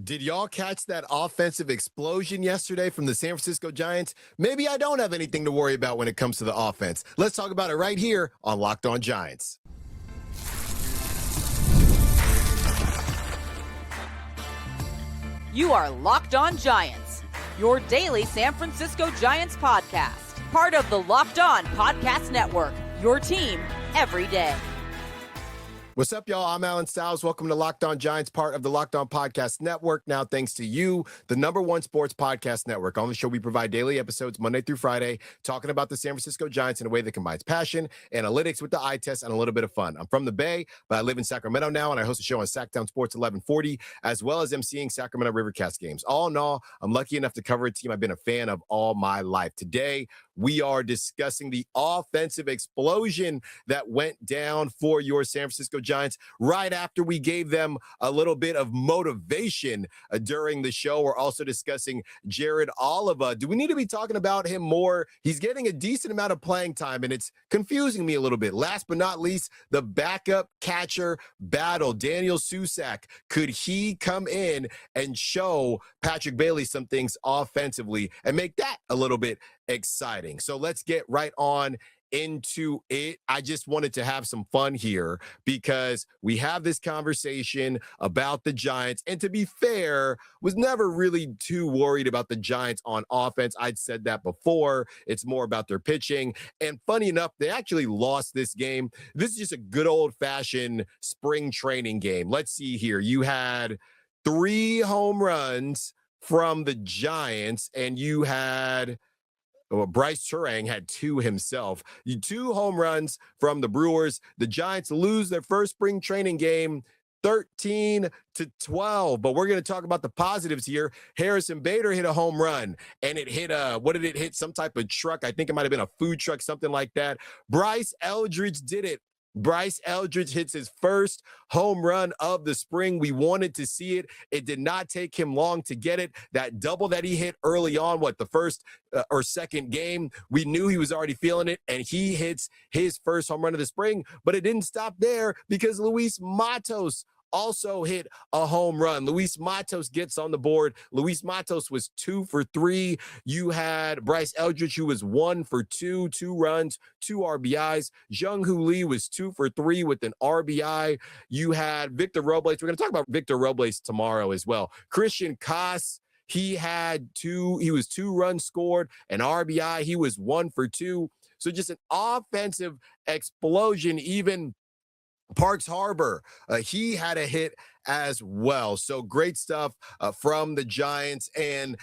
Did y'all catch that offensive explosion yesterday from the San Francisco Giants? Maybe I don't have anything to worry about when it comes to the offense. Let's talk about it right here on Locked On Giants. You are Locked On Giants, your daily San Francisco Giants podcast. Part of the Locked On Podcast Network, your team every day. What's up, y'all? I'm Alan Stiles. Welcome to Locked On Giants, part of the Locked On Podcast Network. Now, thanks to you, the #1 sports podcast network. On the show, we provide daily episodes Monday through Friday, talking about the San Francisco Giants in a way that combines passion, analytics with the eye test, and a little bit of fun. I'm from the Bay, but I live in Sacramento now, and I host a show on Sacktown Sports 1140, as well as emceeing Sacramento Rivercast games. All in all, I'm lucky enough to cover a team I've been a fan of all my life. Today, we are discussing the offensive explosion that went down for your San Francisco Giants right after we gave them a little bit of motivation during the show. We're also discussing Jared Oliva. Do we need to be talking about him more? He's getting a decent amount of playing time, and it's confusing me a little bit. Last but not least, the backup catcher battle. Daniel Susac, could he come in and show Patrick Bailey some things offensively and make that a little bit exciting? So let's get right on into it. I just wanted to have some fun here because we have this conversation about the Giants, and to be fair, was never really too worried about the Giants on offense. I'd said that before. It's more about their pitching, and funny enough, they actually lost this game. This is just a good old-fashioned spring training game. Let's see here. You had 3 home runs from the Giants, and you had Bryce Turang had 2 himself. 2 home runs from the Brewers. The Giants lose their first spring training game 13-12. But we're going to talk about the positives here. Harrison Bader hit a home run, and it hit what did it hit? Some type of truck. I think it might have been a food truck, something like that. Bryce Eldridge did it. Bryce Eldridge hits his first home run of the spring. We wanted to see it. It did not take him long to get it. That double that he hit early on, the first or second game, we knew he was already feeling it, and he hits his first home run of the spring. But it didn't stop there because Luis Matos also hit a home run. Luis Matos gets on the board. Luis Matos was 2 for 3. You had Bryce Eldridge, who was 1 for 2, 2 runs, 2 RBIs. Jung-Hoo Lee was 2 for 3 with an RBI. You had Victor Robles. We're going to talk about Victor Robles tomorrow as well. Christian Koss, he was 2 runs scored, an RBI. He was 1 for 2. So just an offensive explosion. Even Parks Harbor, he had a hit as well. So great stuff from the Giants. And,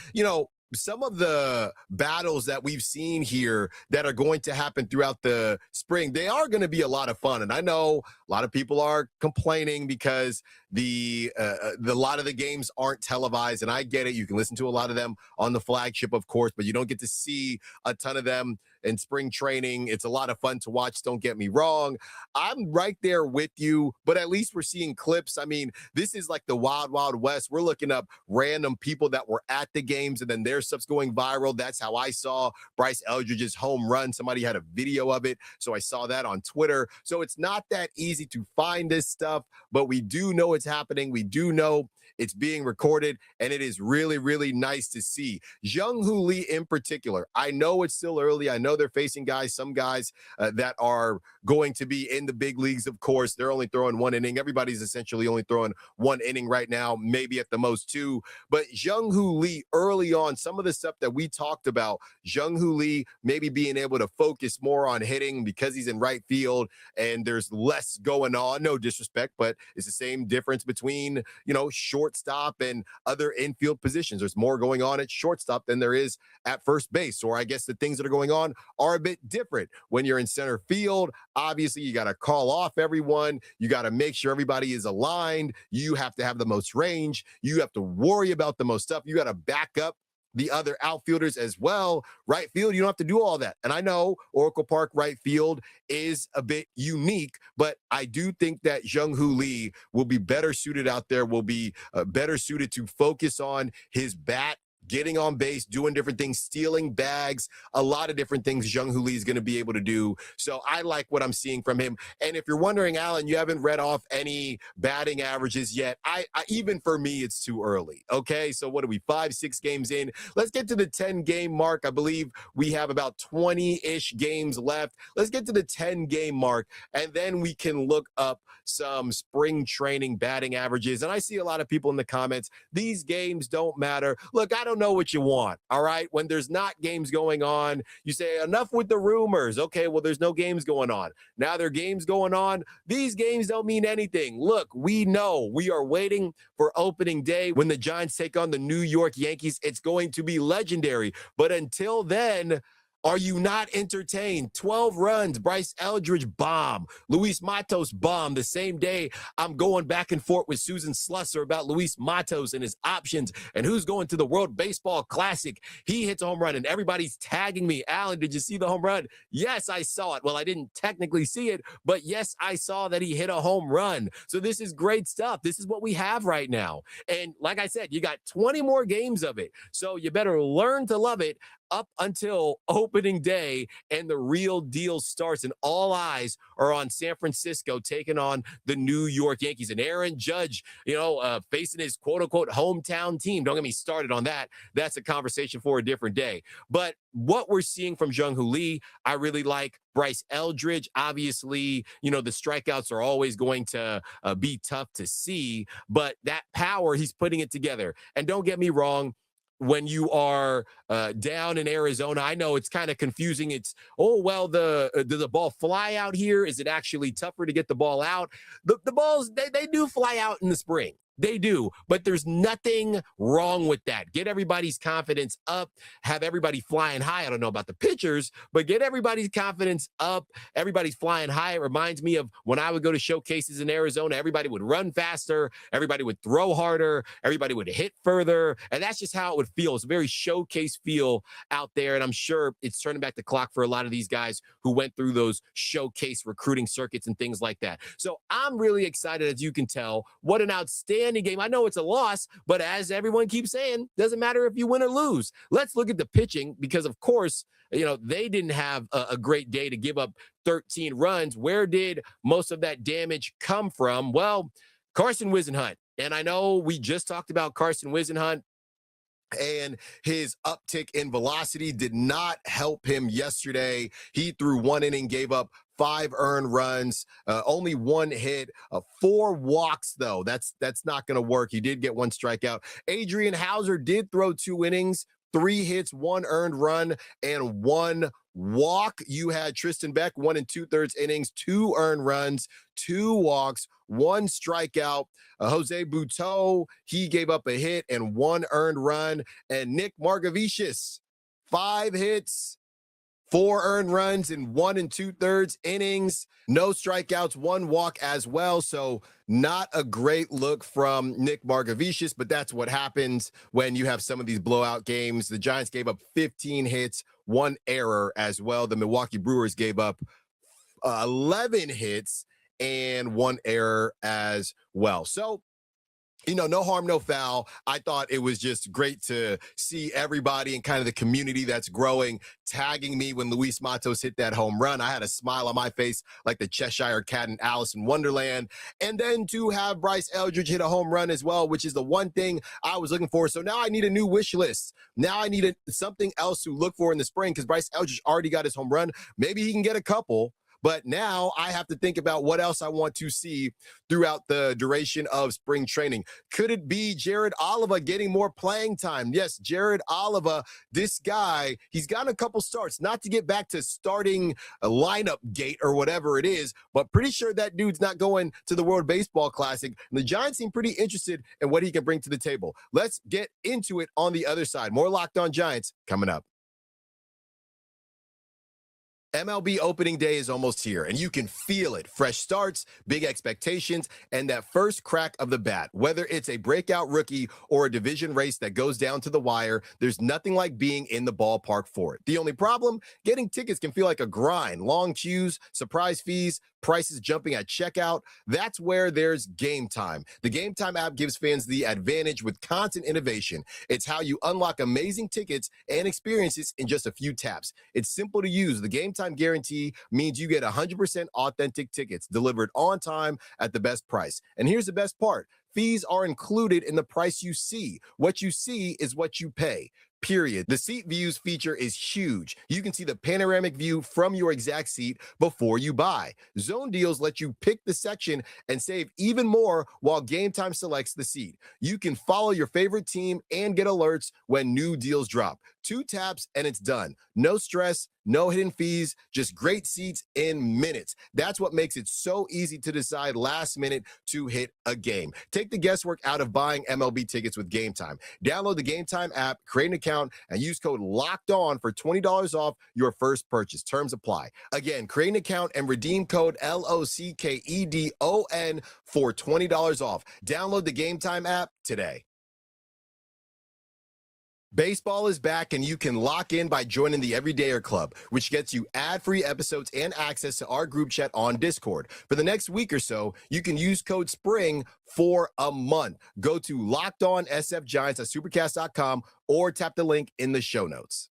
some of the battles that we've seen here that are going to happen throughout the spring, they are going to be a lot of fun. And I know a lot of people are complaining because the lot of the games aren't televised, and I get it. You can listen to a lot of them on the flagship, of course, but you don't get to see a ton of them in spring training. It's a lot of fun to watch. Don't get me wrong. I'm right there with you, but at least we're seeing clips. I mean, this is like the Wild Wild West. We're looking up random people that were at the games, and then their stuff's going viral. That's how I saw Bryce Eldridge's home run. Somebody had a video of it, so I saw that on Twitter. So it's not that easy to find this stuff, but we do know it's happening. We do know it's being recorded, and it is really, really nice to see. Jung-Hoo Lee in particular, I know it's still early. I know they're facing some guys that are going to be in the big leagues, of course. They're only throwing 1 inning. Everybody's essentially only throwing 1 inning right now, maybe at the most 2. But Jung-Hoo Lee early on, some of the stuff that we talked about, Jung-Hoo Lee maybe being able to focus more on hitting because he's in right field and there's less going on. No disrespect, but it's the same difference between, shortstop and other infield positions. There's more going on at shortstop than there is at first base. Or I guess the things that are going on are a bit different. When you're in center field, obviously you got to call off everyone. You got to make sure everybody is aligned. You have to have the most range. You have to worry about the most stuff. You got to back up the other outfielders as well. Right field, you don't have to do all that. And I know Oracle Park right field is a bit unique, but I do think that Jung-Hoo Lee will be better suited out there, will be better suited to focus on his bat getting on base, doing different things, stealing bags, a lot of different things Jung-Hoo Lee is going to be able to do. So I like what I'm seeing from him. And if you're wondering, Alan, you haven't read off any batting averages yet. I even for me, it's too early. Okay, so what are we, 5-6 games in? Let's get to the 10-game mark. I believe we have about 20-ish games left. Let's get to the 10-game mark, and then we can look up some spring training batting averages. And I see a lot of people in the comments, these games don't matter. Look, I don't know what you want, all right? When there's not games going on, you say, enough with the rumors. Okay, well, there's no games going on. Now there are games going on. These games don't mean anything. Look, we know we are waiting for opening day when the Giants take on the New York Yankees. It's going to be legendary. But until then, are you not entertained? 12 runs, Bryce Eldridge bomb, Luis Matos bomb. The same day I'm going back and forth with Susan Slusser about Luis Matos and his options and who's going to the World Baseball Classic. He hits a home run and everybody's tagging me. Alan, did you see the home run? Yes, I saw it. Well, I didn't technically see it, but yes, I saw that he hit a home run. So this is great stuff. This is what we have right now. And like I said, you got 20 more games of it. So you better learn to love it up until opening day and the real deal starts, and all eyes are on San Francisco taking on the New York Yankees. And Aaron Judge, facing his quote-unquote hometown team. Don't get me started on that. That's a conversation for a different day. But what we're seeing from Jung-Hoo Lee, I really like. Bryce Eldridge, obviously, the strikeouts are always going to be tough to see, but that power, he's putting it together. And don't get me wrong, when you are down in Arizona, I know it's kind of confusing. It's, does the ball fly out here? Is it actually tougher to get the ball out? The balls, they do fly out in the spring. They do, but there's nothing wrong with that. Get everybody's confidence up, have everybody flying high. I don't know about the pitchers, but get everybody's confidence up. Everybody's flying high. It reminds me of when I would go to showcases in Arizona. Everybody would run faster. Everybody would throw harder. Everybody would hit further. And that's just how it would feel. It's a very showcase feel out there. And I'm sure it's turning back the clock for a lot of these guys who went through those showcase recruiting circuits and things like that. So I'm really excited, as you can tell. What an outstanding game. I know it's a loss, but as everyone keeps saying, doesn't matter if you win or lose. Let's look at the pitching because, of course, they didn't have a great day to give up 13 runs. Where did most of that damage come from? Well, Carson Whisenhunt. And I know we just talked about Carson Whisenhunt, and his uptick in velocity did not help him yesterday. He threw one inning, gave up 5 earned runs, only 1 hit, 4 walks, though. That's not going to work. He did get 1 strikeout. Adrian Hauser did throw 2 innings, 3 hits, 1 earned run, and 1 walk. You had Tristan Beck, 1 2/3 innings, 2 earned runs, 2 walks, 1 strikeout. Jose Buteau, he gave up a hit and 1 earned run. And Nick Margevicius, 5 hits, 4 earned runs in 1 2/3 innings, no strikeouts, 1 walk as well. So not a great look from Nick Margevicius, but that's what happens when you have some of these blowout games. The Giants gave up 15 hits, 1 error as well. The Milwaukee Brewers gave up 11 hits and 1 error as well. So, no harm, no foul. I thought it was just great to see everybody and kind of the community that's growing tagging me when Luis Matos hit that home run. I had a smile on my face like the Cheshire Cat in Alice in Wonderland. And then to have Bryce Eldridge hit a home run as well, which is the one thing I was looking for. So now I need a new wish list. Now I need something else to look for in the spring because Bryce Eldridge already got his home run. Maybe he can get a couple. But now I have to think about what else I want to see throughout the duration of spring training. Could it be Jared Oliva getting more playing time? Yes, Jared Oliva, this guy, he's gotten a couple starts, not to get back to starting a lineup gate or whatever it is, but pretty sure that dude's not going to the World Baseball Classic. And the Giants seem pretty interested in what he can bring to the table. Let's get into it on the other side. More Locked On Giants coming up. MLB opening day is almost here, and you can feel it. Fresh starts, big expectations, and that first crack of the bat. Whether it's a breakout rookie or a division race that goes down to the wire, there's nothing like being in the ballpark for it. The only problem? Getting tickets can feel like a grind. Long queues, surprise fees, prices jumping at checkout, that's where there's Game Time. The Game Time app gives fans the advantage with constant innovation. It's how you unlock amazing tickets and experiences in just a few taps. It's simple to use. The Game Time guarantee means you get 100% authentic tickets delivered on time at the best price. And here's the best part. Fees are included in the price you see. What you see is what you pay. Period. The seat views feature is huge. You can see the panoramic view from your exact seat before you buy. Zone deals let you pick the section and save even more while Game Time selects the seat. You can follow your favorite team and get alerts when new deals drop. 2 taps and it's done. No stress, no hidden fees, just great seats in minutes. That's what makes it so easy to decide last minute to hit a game. Take the guesswork out of buying MLB tickets with Game Time. Download the Game Time app, create an account, and use code LOCKEDON for $20 off your first purchase. Terms apply. Again, create an account and redeem code LOCKEDON for $20 off. Download the Game Time app today. Baseball is back, and you can lock in by joining the Everydayer Club, which gets you ad-free episodes and access to our group chat on Discord. For the next week or so, you can use code SPRING for a month. Go to Locked On sfgiants at supercast.com or tap the link in the show notes.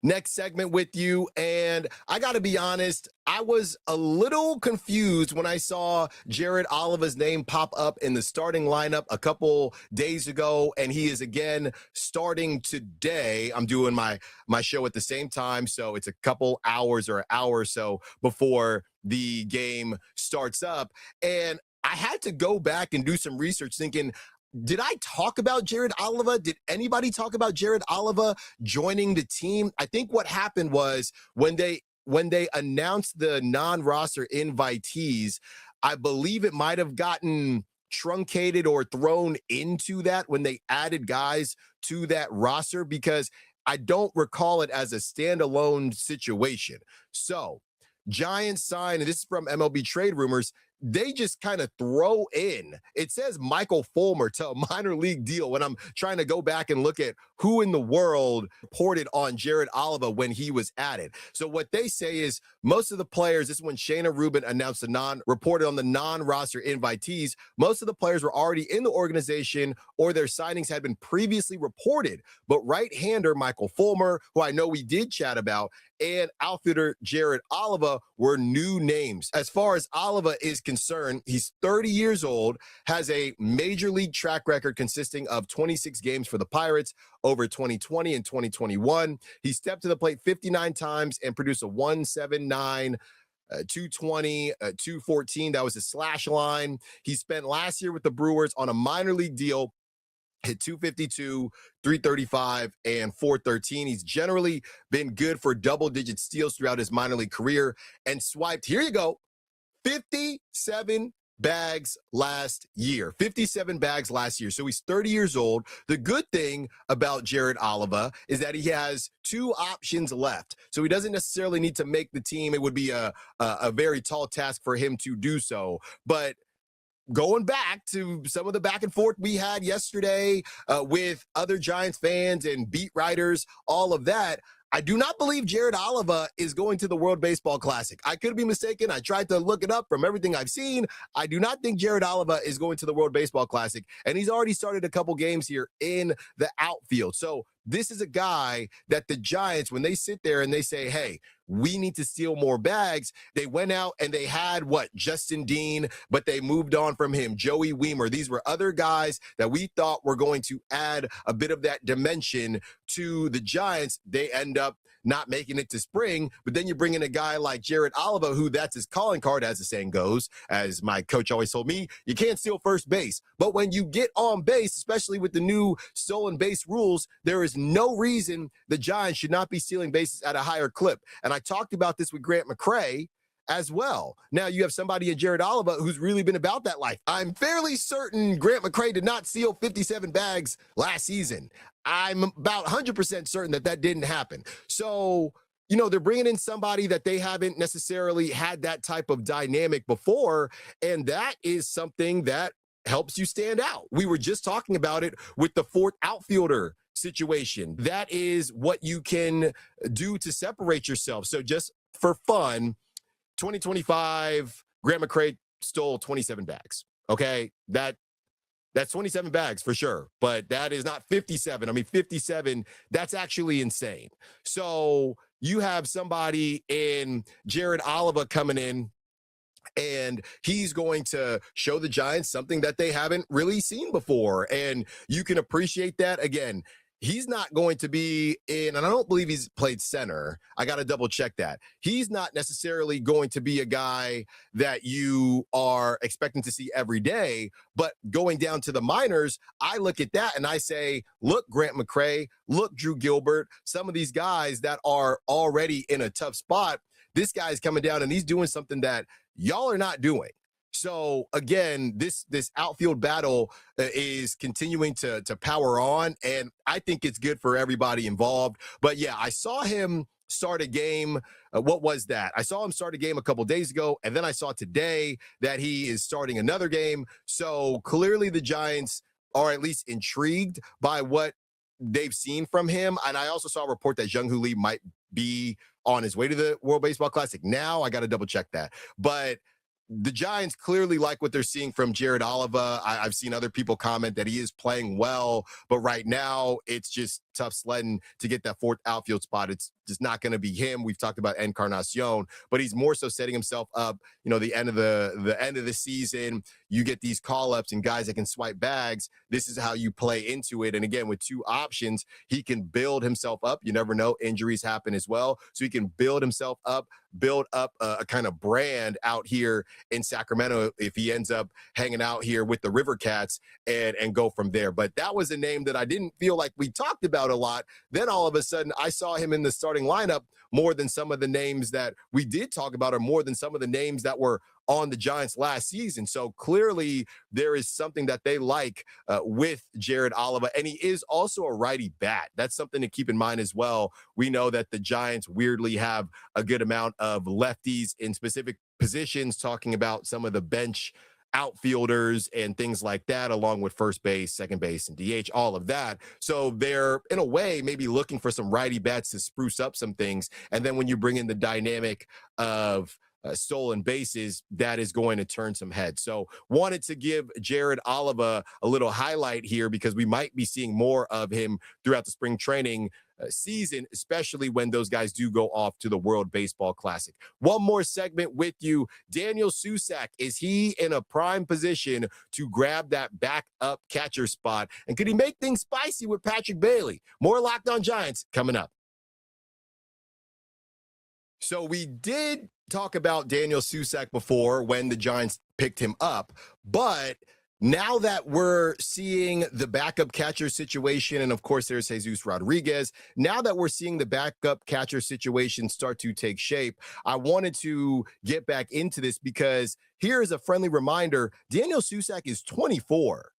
Next segment with you, and I got to be honest, I was a little confused when I saw Jared Oliva's name pop up in the starting lineup a couple days ago, and he is again starting today. I'm doing my show at the same time, so it's a couple hours or an hour or so before the game starts up, and I had to go back and do some research thinking, did I talk about Jared Oliva? Did anybody talk about Jared Oliva joining the team? I think what happened was when they announced the non-roster invitees, I believe it might have gotten truncated or thrown into that when they added guys to that roster, because I don't recall it as a standalone situation. So Giants sign, and this is from MLB Trade Rumors, they just kind of throw in, it says Michael Fulmer to a minor league deal when I'm trying to go back and look at who in the world reported on Jared Oliva when he was added. So what they say is most of the players, this is when Shayna Rubin announced reported on the non-roster invitees, most of the players were already in the organization or their signings had been previously reported. But right-hander Michael Fulmer, who I know we did chat about, and outfielder Jared Oliva were new names. As far as Oliva is concerned, he's 30 years old, has a major league track record consisting of 26 games for the Pirates over 2020 and 2021. He stepped to the plate 59 times and produced a 179, 220, 214. That was his slash line. He spent last year with the Brewers on a minor league deal, hit 252, 335, and 413. He's generally been good for double-digit steals throughout his minor league career and swiped, here you go, 57 bags last year. 57 bags last year. So he's 30 years old. The good thing about Jared Oliva is that he has 2 options left. So he doesn't necessarily need to make the team. It would be a very tall task for him to do so. But going back to some of the back and forth we had yesterday with other Giants fans and beat writers, all of that, I do not believe Jared Oliva is going to the World Baseball Classic. I could be mistaken. I tried to look it up from everything I've seen. I do not think Jared Oliva is going to the World Baseball Classic, and he's already started a couple games here in the outfield. So this is a guy that the Giants, when they sit there and they say, hey, we need to steal more bags, they went out and they had Justin Dean, but they moved on from him. Joey Weimer. These were other guys that we thought were going to add a bit of that dimension to the Giants. They end up not making it to spring, but then you bring in a guy like Jared Oliva, who that's his calling card, as the saying goes. As my coach always told me, you can't steal first base. But when you get on base, especially with the new stolen base rules, there is no reason the Giants should not be stealing bases at a higher clip. And I talked about this with Grant McCray as well. Now you have somebody in Jared Oliva who's really been about that life. I'm fairly certain Grant McCray did not steal 57 bags last season. I'm about 100% certain that didn't happen. So, they're bringing in somebody that they haven't necessarily had that type of dynamic before, and that is something that helps you stand out. We were just talking about it with the 4th outfielder situation. That is what you can do to separate yourself. So just for fun, 2025, Grant McCray stole 27 bags. Okay, that's 27 bags for sure, but that is not 57. I mean, 57, that's actually insane. So you have somebody in Jared Oliva coming in, and he's going to show the Giants something that they haven't really seen before. And you can appreciate that. Again, he's not going to be in, and I don't believe he's played center. I got to double check that. He's not necessarily going to be a guy that you are expecting to see every day, but going down to the minors, I look at that and I say, look, Grant McCray, look, Drew Gilbert, some of these guys that are already in a tough spot. This guy's coming down and he's doing something that y'all are not doing. So again, this outfield battle is continuing to power on, and I think it's good for everybody involved. But yeah, I saw him start a game. What was that? I saw him start a game a couple days ago, and then I saw today that he is starting another game. So clearly the Giants are at least intrigued by what they've seen from him. And I also saw a report that Jung Hoo Lee might be on his way to the World Baseball Classic. Now I got to double check that. But the Giants clearly like what they're seeing from Jared Oliva. I've seen other people comment that he is playing well, but right now it's just tough sledding to get that fourth outfield spot. It's just not going to be him. We've talked about Encarnacion, but he's more so setting himself up. You know, the end of the season, you get these call ups and guys that can swipe bags. This is how you play into it. And again, with two options, he can build himself up. You never know, injuries happen as well, so he can build himself up, build up a kind of brand out here in Sacramento if he ends up hanging out here with the River Cats and go from there. But that was a name that I didn't feel like we talked about a lot. Then all of a sudden I saw him in the starting lineup more than some of the names that we did talk about, or more than some of the names that were on the Giants last season. So clearly there is something that they like with Jared Oliva, and he is also a righty bat. That's something to keep in mind as well. We know that the Giants weirdly have a good amount of lefties in specific positions, talking about some of the bench outfielders and things like that, along with first base, second base, and DH, all of that. So they're, in a way, maybe looking for some righty bats to spruce up some things. And then when you bring in the dynamic of stolen bases, that is going to turn some heads. So wanted to give Jared Oliva a little highlight here, because we might be seeing more of him throughout the spring training season, especially when those guys do go off to the World Baseball Classic. One more segment with you. Daniel Susac, is he in a prime position to grab that backup catcher spot? And could he make things spicy with Patrick Bailey? More Locked On Giants coming up. So we did talk about Daniel Susac before when the Giants picked him up, but now that we're seeing the backup catcher situation, and of course there's Jesus Rodriguez, now that we're seeing the backup catcher situation start to take shape, I wanted to get back into this because here is a friendly reminder. Daniel Susac is 24.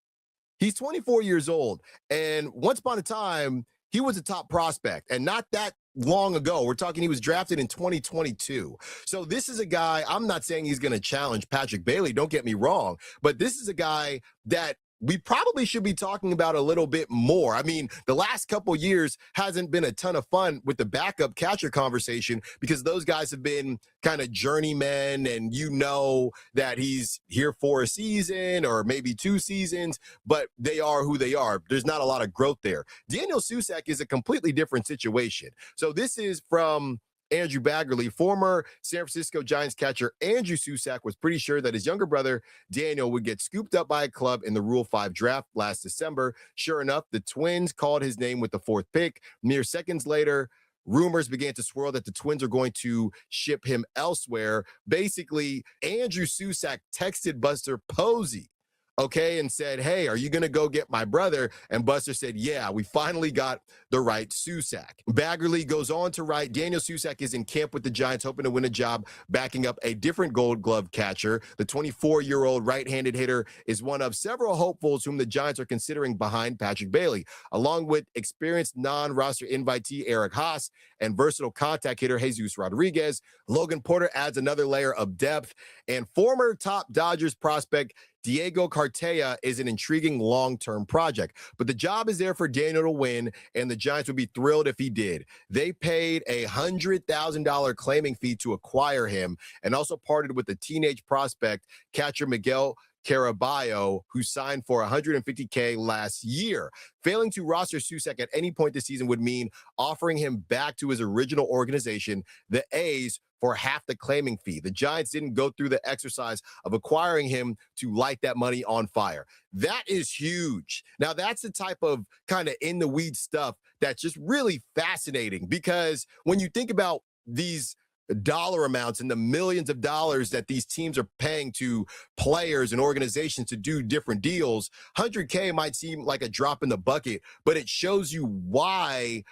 He's 24 years old, and once upon a time, he was a top prospect, and not that long ago. We're talking he was drafted in 2022. So this is a guy, I'm not saying he's going to challenge Patrick Bailey, don't get me wrong, but this is a guy that we probably should be talking about a little bit more. I mean, the last couple years hasn't been a ton of fun with the backup catcher conversation, because those guys have been kind of journeymen, and you know that he's here for a season or maybe 2 seasons, but they are who they are. There's not a lot of growth there. Daniel Susac is a completely different situation. So this is from Andrew Baggerly. Former San Francisco Giants catcher Andrew Susac was pretty sure that his younger brother Daniel would get scooped up by a club in the Rule 5 draft last December. Sure enough, the Twins called his name with the 4th pick. Mere seconds later, rumors began to swirl that the Twins are going to ship him elsewhere. Basically, Andrew Susac texted Buster Posey, okay, and said, hey, are you going to go get my brother? And Buster said, yeah, we finally got the right Susac. Baggerly goes on to write, Daniel Susac is in camp with the Giants, hoping to win a job backing up a different Gold Glove catcher. The 24-year-old right-handed hitter is one of several hopefuls whom the Giants are considering behind Patrick Bailey, along with experienced non-roster invitee Eric Haas and versatile contact hitter Jesus Rodriguez. Logan Porter adds another layer of depth, and former top Dodgers prospect Diego Cartaya is an intriguing long-term project, but the job is there for Daniel to win, and the Giants would be thrilled if he did. They paid a $100,000 claiming fee to acquire him and also parted with the teenage prospect catcher Miguel Caraballo, who signed for $150K last year. Failing to roster Susac at any point this season would mean offering him back to his original organization, the A's, for half the claiming fee. The Giants didn't go through the exercise of acquiring him to light that money on fire. That is huge. Now, that's the type of kind of in the weeds stuff that's just really fascinating, because when you think about these dollar amounts and the millions of dollars that these teams are paying to players and organizations to do different deals, 100K might seem like a drop in the bucket, but it shows you why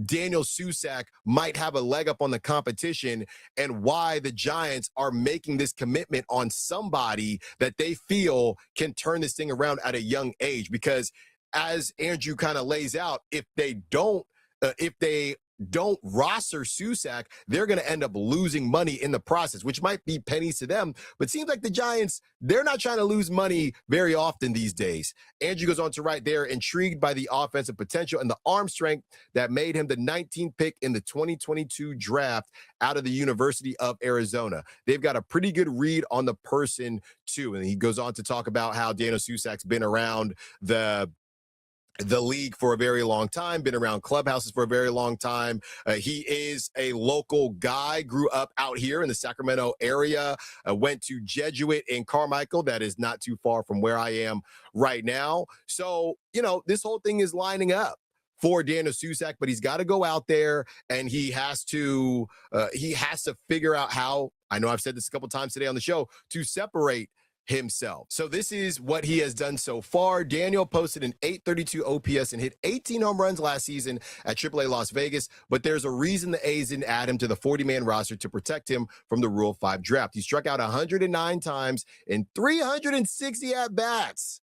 Daniel Susac might have a leg up on the competition and why the Giants are making this commitment on somebody that they feel can turn this thing around at a young age. Because as Andrew kind of lays out, if they don't roster Susac, they're going to end up losing money in the process, which might be pennies to them. But it seems like the Giants, they're not trying to lose money very often these days. Andrew goes on to write, they're intrigued by the offensive potential and the arm strength that made him the 19th pick in the 2022 draft out of the University of Arizona. They've got a pretty good read on the person, too. And he goes on to talk about how Daniel Susac's been around the league for a very long time, been around clubhouses for a very long time. He is a local guy, grew up out here in the Sacramento area, went to Jesuit in Carmichael. That is not too far from where I am right now. So, this whole thing is lining up for Daniel Susac, but he's got to go out there and he has to figure out how, I know I've said this a couple times today on the show, to separate himself. So this is what he has done so far. Daniel posted an .832 OPS and hit 18 home runs last season at AAA Las Vegas, but there's a reason the A's didn't add him to the 40-man roster to protect him from the Rule 5 draft. He struck out 109 times in 360 at-bats.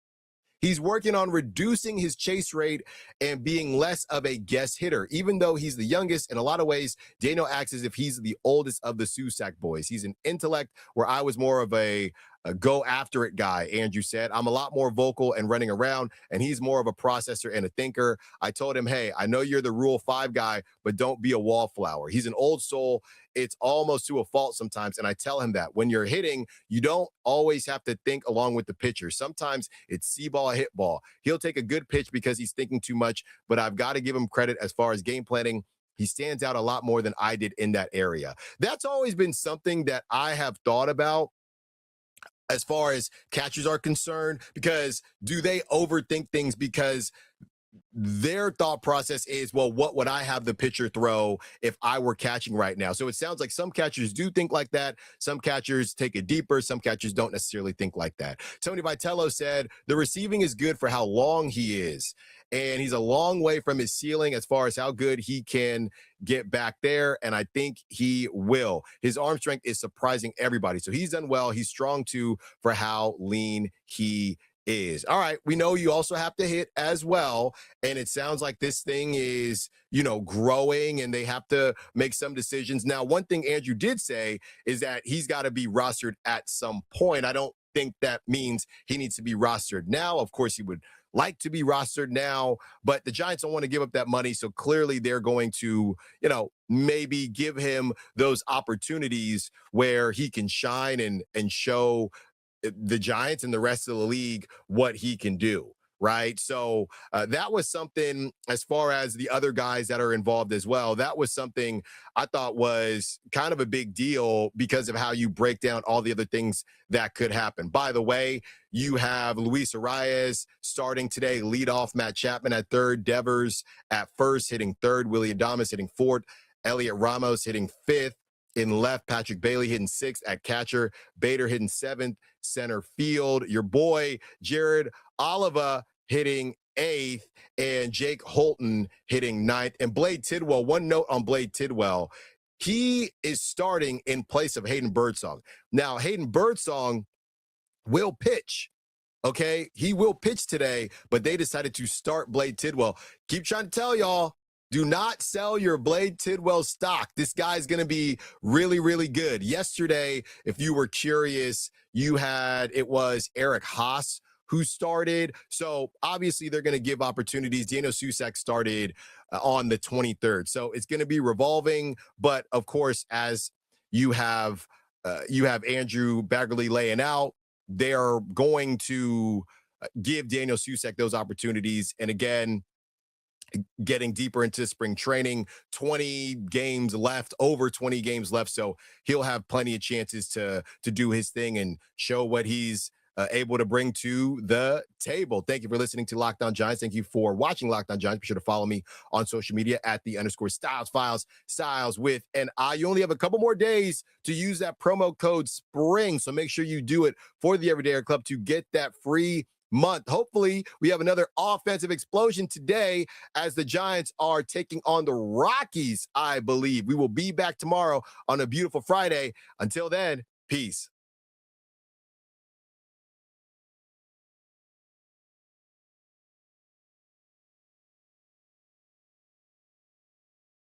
He's working on reducing his chase rate and being less of a guest hitter. Even though he's the youngest, in a lot of ways, Daniel acts as if he's the oldest of the Susac boys. He's an intellect where I was more of a go after it guy, Andrew said. I'm a lot more vocal and running around, and he's more of a processor and a thinker. I told him, hey, I know you're the Rule 5 guy, but don't be a wallflower. He's an old soul. It's almost to a fault sometimes, and I tell him that when you're hitting, you don't always have to think along with the pitcher. Sometimes it's see ball, hit ball. He'll take a good pitch because he's thinking too much, but I've got to give him credit as far as game planning. He stands out a lot more than I did in that area. That's always been something that I have thought about as far as catchers are concerned, because do they overthink things because their thought process is, well, what would I have the pitcher throw if I were catching right now? So it sounds like some catchers do think like that. Some catchers take it deeper. Some catchers don't necessarily think like that. Tony Vitello said the receiving is good for how long he is. And he's a long way from his ceiling as far as how good he can get back there. And I think he will. His arm strength is surprising everybody. So he's done well. He's strong too for how lean he is. All right. We know you also have to hit as well. And it sounds like this thing is, growing and they have to make some decisions. Now, one thing Andrew did say is that he's got to be rostered at some point. I don't think that means he needs to be rostered now. Of course, he would like to be rostered now, but the Giants don't want to give up that money. So clearly they're going to, maybe give him those opportunities where he can shine and show the Giants and the rest of the league what he can do. Right. So that was something, as far as the other guys that are involved as well, that was something I thought was kind of a big deal because of how you break down all the other things that could happen. By the way, you have Luis Arias starting today, lead off Matt Chapman at third, Devers at first, hitting third, Willie Adames hitting fourth, Elliot Ramos hitting fifth. In left, Patrick Bailey hitting sixth at catcher, Bader hitting seventh, center field. Your boy, Jared Oliva hitting eighth, and Jake Holton hitting ninth. And Blade Tidwell, one note on Blade Tidwell, he is starting in place of Hayden Birdsong. Now, Hayden Birdsong will pitch. Okay, he will pitch today, but they decided to start Blade Tidwell. Keep trying to tell y'all, Do not sell your Blade Tidwell stock. This guy's going to be really, really good. Yesterday, if you were curious, it was Eric Haas who started. So obviously they're going to give opportunities. Daniel Susac started on the 23rd. So it's going to be revolving. But of course, as you have Andrew Baggerly laying out, they're going to give Daniel Susac those opportunities. And again, getting deeper into spring training, 20 games left, over 20 games left. So he'll have plenty of chances to do his thing and show what he's able to bring to the table. Thank you for listening to Locked On Giants. Thank you for watching Locked On Giants. Be sure to follow me on social media at @Styles Files, Styles with an I. You only have a couple more days to use that promo code SPRING. So make sure you do it for the Everydayer Club to get that free month. Hopefully we have another offensive explosion today as the Giants are taking on the Rockies, I believe. We will be back tomorrow on a beautiful Friday. Until then, peace.